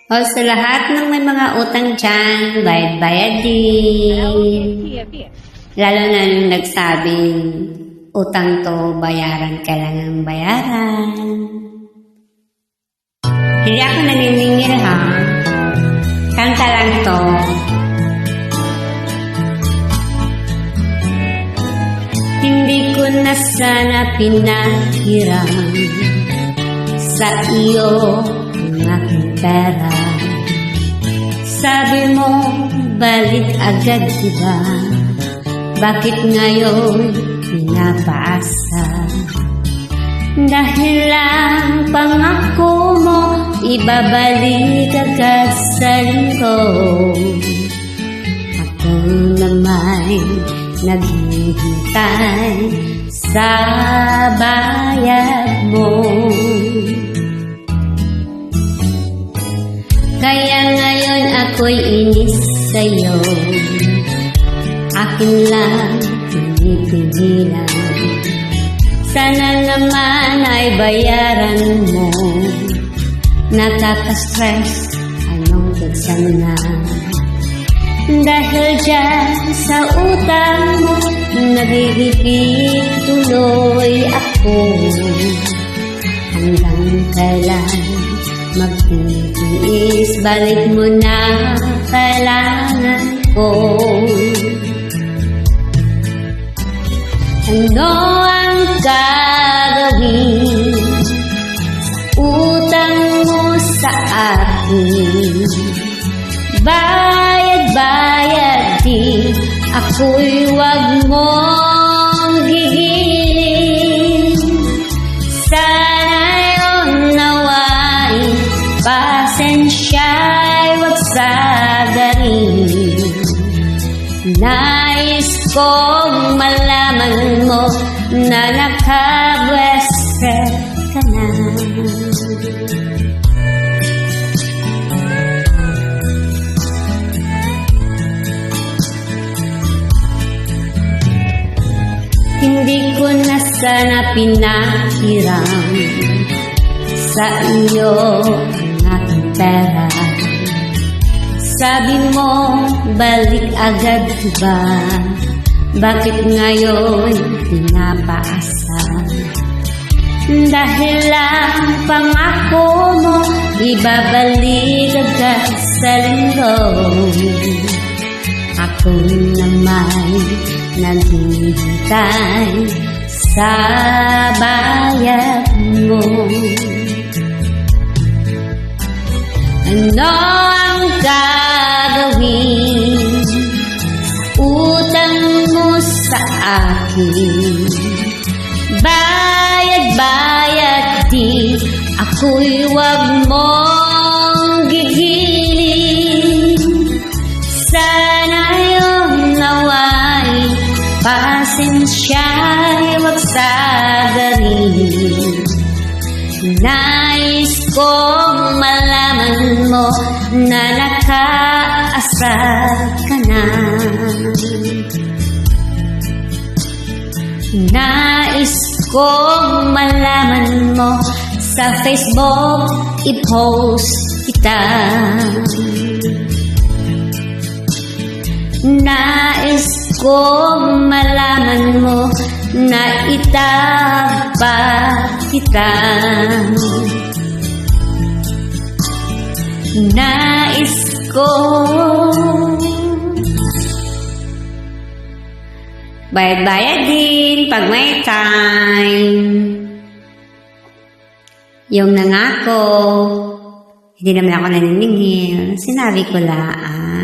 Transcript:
O sa lahat ng may mga utang dyan, bayad-bayad din. Lalo na nung nagsabing, utang to, bayaran ka lang ng bayaran. Hindi ako naniningil ha. Kanta lang to. Hindi ko na sana pinahiram sa iyo ang aking pera. Sabi mo, balik agad diba? Bakit ngayon pinapaasa? Dahil lang pangako mo, ibabalik agad sa linggo. Ako naman naghihintay sa bayad mo. Kaya ngayon ako'y inis sa'yo, akin lang pinipigilan. Sana naman ay bayaran mo. Nakaka-stress, anong dagsan na? Dahil dyan sa utang mo, nagigipit tuloy ako. Hanggang kailan magtitiis, balik mo na kailangan ko. Ano ang gagawin sa utang mo sa akin? Bayad-bayad din, ako'y wag mong gigilin. Sana yun nawain, pasensya'y wag sagarin. Nais kong malaman mo na nakabwester ka na. Hindi ko na sana pinahiram sa iyo ang aking pera. Sabi mo, balik agad diba? Bakit ngayon pinapaasa? Dahil lang pangako mo, ibabalik agad sa linggo. Ako naman naghihintay sa bayad mo. Ano ang gagawin sa utang mo sa akin? Bayad-bayad din, ako'y wag mong gigilin. Sana yung nawain, pasensya'y wag sagarin. Nais kong malaman mo na nakaasar ka na. Nais kong malaman mo, sa Facebook i-post kita. Nais kong malaman mo na itapat kita. Nais ko bayad-bayad din pag may time. Yung nangako, hindi naman ako naniningil, sinabi ko lang.